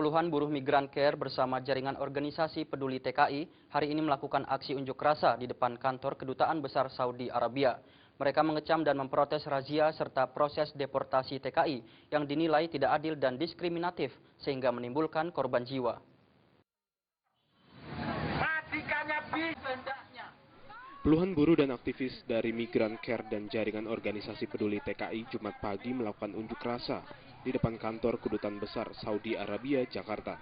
Puluhan buruh migran care bersama jaringan organisasi peduli TKI hari ini melakukan aksi unjuk rasa di depan kantor Kedutaan Besar Saudi Arabia. Mereka mengecam dan memprotes razia serta proses deportasi TKI yang dinilai tidak adil dan diskriminatif sehingga menimbulkan korban jiwa. Puluhan buruh dan aktivis dari Migran Care dan jaringan organisasi peduli TKI Jumat pagi melakukan unjuk rasa di depan kantor Kedutaan Besar Saudi Arabia, Jakarta.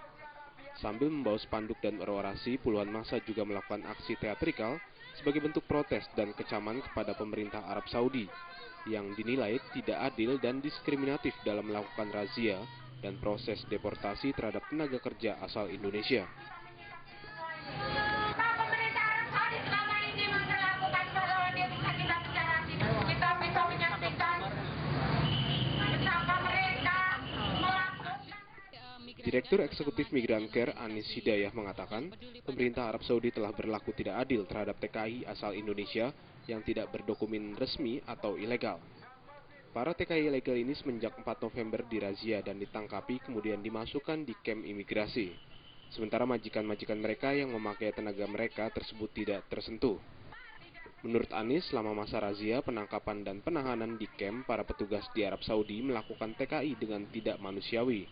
Sambil membawa spanduk dan orasi, puluhan massa juga melakukan aksi teatrikal sebagai bentuk protes dan kecaman kepada pemerintah Arab Saudi yang dinilai tidak adil dan diskriminatif dalam melakukan razia dan proses deportasi terhadap tenaga kerja asal Indonesia. Direktur Eksekutif Migran Care Anis Hidayah mengatakan, pemerintah Arab Saudi telah berlaku tidak adil terhadap TKI asal Indonesia yang tidak berdokumen resmi atau ilegal. Para TKI ilegal ini semenjak 4 November dirazia dan ditangkapi kemudian dimasukkan di kamp imigrasi. Sementara majikan-majikan mereka yang memakai tenaga mereka tersebut tidak tersentuh. Menurut Anis, selama masa razia, penangkapan dan penahanan di kamp, para petugas di Arab Saudi melakukan TKI dengan tidak manusiawi,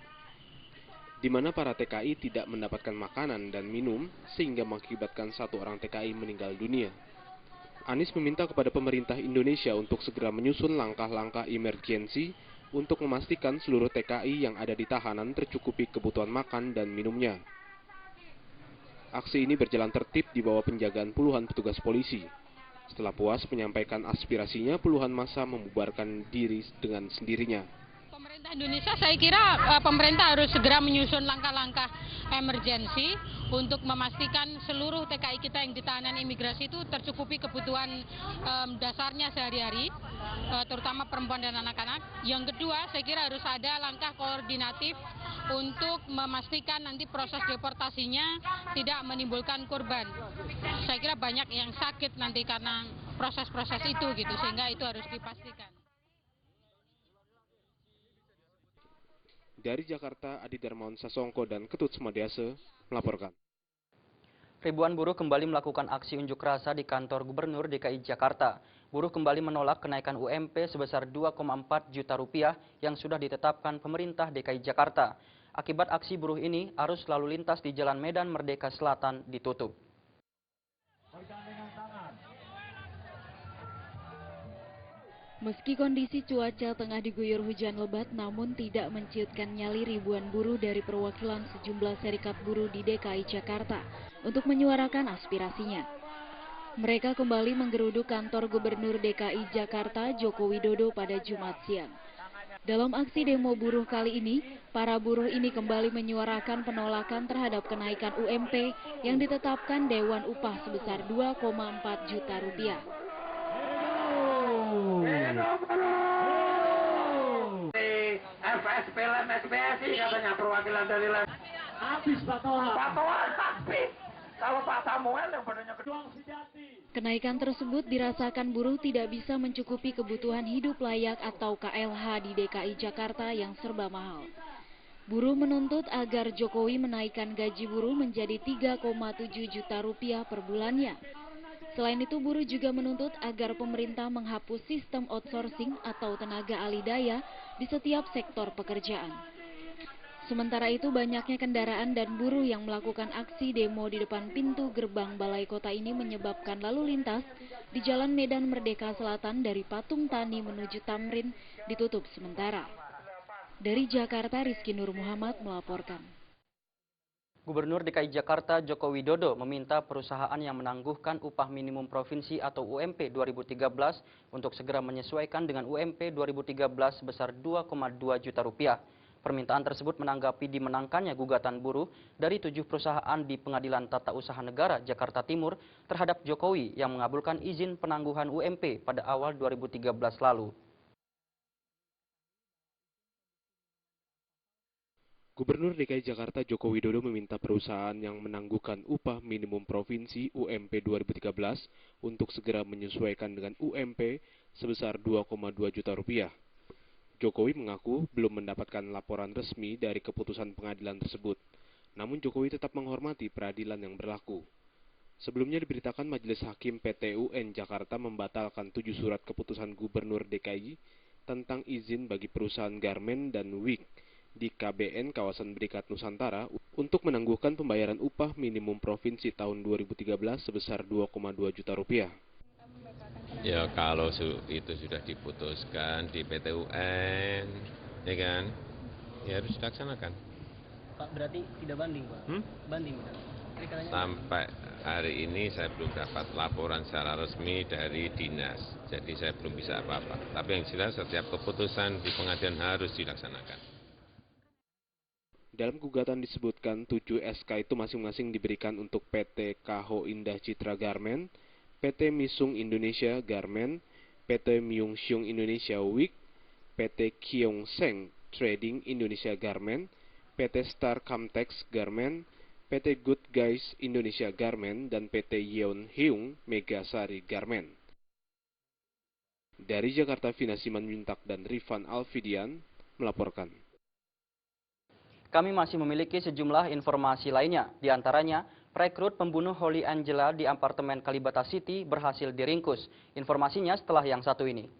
di mana para TKI tidak mendapatkan makanan dan minum sehingga mengakibatkan satu orang TKI meninggal dunia. Anis meminta kepada pemerintah Indonesia untuk segera menyusun langkah-langkah emergensi untuk memastikan seluruh TKI yang ada di tahanan tercukupi kebutuhan makan dan minumnya. Aksi ini berjalan tertib di bawah penjagaan puluhan petugas polisi. Setelah puas menyampaikan aspirasinya, puluhan massa membubarkan diri dengan sendirinya. Pemerintah Indonesia, saya kira pemerintah harus segera menyusun langkah-langkah emergensi untuk memastikan seluruh TKI kita yang ditahanan imigrasi itu tercukupi kebutuhan dasarnya sehari-hari, terutama perempuan dan anak-anak. Yang kedua, saya kira harus ada langkah koordinatif untuk memastikan nanti proses deportasinya tidak menimbulkan korban. Saya kira banyak yang sakit nanti karena proses-proses itu gitu, sehingga itu harus dipastikan. Dari Jakarta, Adi Darmawan Sasongko dan Ketut Semadiase melaporkan. Ribuan buruh kembali melakukan aksi unjuk rasa di kantor Gubernur DKI Jakarta. Buruh kembali menolak kenaikan UMP sebesar 2,4 juta rupiah yang sudah ditetapkan pemerintah DKI Jakarta. Akibat aksi buruh ini, arus lalu lintas di Jalan Medan Merdeka Selatan ditutup. Meski kondisi cuaca tengah diguyur hujan lebat, namun tidak menciutkan nyali ribuan buruh dari perwakilan sejumlah serikat buruh di DKI Jakarta untuk menyuarakan aspirasinya. Mereka kembali menggeruduk kantor Gubernur DKI Jakarta Joko Widodo pada Jumat siang. Dalam aksi demo buruh kali ini, para buruh ini kembali menyuarakan penolakan terhadap kenaikan UMP yang ditetapkan Dewan Upah sebesar 2,4 juta rupiah. FSPLM, SPSI katanya perwakilan dari habis batoan habis. Kalau Pak Samuel yang badannya kedua sejati. Kenaikan tersebut dirasakan buruh tidak bisa mencukupi kebutuhan hidup layak atau KLH di DKI Jakarta yang serba mahal. Buruh menuntut agar Jokowi menaikkan gaji buruh menjadi 3,7 juta rupiah per bulannya. Selain itu, buruh juga menuntut agar pemerintah menghapus sistem outsourcing atau tenaga alih daya di setiap sektor pekerjaan. Sementara itu, banyaknya kendaraan dan buruh yang melakukan aksi demo di depan pintu gerbang Balai Kota ini menyebabkan lalu lintas di Jalan Medan Merdeka Selatan dari Patung Tani menuju Tamrin ditutup sementara. Dari Jakarta, Rizky Nur Muhammad melaporkan. Gubernur DKI Jakarta Joko Widodo meminta perusahaan yang menangguhkan upah minimum provinsi atau UMP 2013 untuk segera menyesuaikan dengan UMP 2013 sebesar 2,2 juta rupiah. Permintaan tersebut menanggapi dimenangkannya gugatan buruh dari 7 perusahaan di Pengadilan Tata Usaha Negara Jakarta Timur terhadap Jokowi yang mengabulkan izin penangguhan UMP pada awal 2013 lalu. Gubernur DKI Jakarta Joko Widodo meminta perusahaan yang menangguhkan upah minimum provinsi UMP 2013 untuk segera menyesuaikan dengan UMP sebesar 2,2 juta rupiah. Jokowi mengaku belum mendapatkan laporan resmi dari keputusan pengadilan tersebut. Namun Jokowi tetap menghormati peradilan yang berlaku. Sebelumnya diberitakan Majelis Hakim PT UN Jakarta membatalkan 7 surat keputusan Gubernur DKI tentang izin bagi perusahaan garmen dan wig di KBN kawasan Berikat Nusantara untuk menangguhkan pembayaran upah minimum provinsi tahun 2013 sebesar 2,2 juta rupiah. Ya kalau itu sudah diputuskan di PT UN, ya kan, ya harus dilaksanakan. Pak, berarti tidak banding, Pak? Banding, katanya... Sampai hari ini saya belum dapat laporan secara resmi dari dinas, jadi saya belum bisa apa-apa. Tapi yang jelas setiap keputusan di pengadilan harus dilaksanakan. Dalam gugatan disebutkan 7 SK itu masing-masing diberikan untuk PT Kaho Indah Citra Garmen, PT Misung Indonesia Garmen, PT Myung Syung Indonesia Wig, PT Kyongseng Trading Indonesia Garmen, PT Star Camtex Garmen, PT Good Guys Indonesia Garmen, dan PT Yeon Hyung Megasari Garmen. Dari Jakarta, Vina Simanjuntak dan Rifan Alfidian melaporkan. Kami masih memiliki sejumlah informasi lainnya, di antaranya rekrut pembunuh Holly Angela di apartemen Kalibata City berhasil diringkus. Informasinya setelah yang satu ini.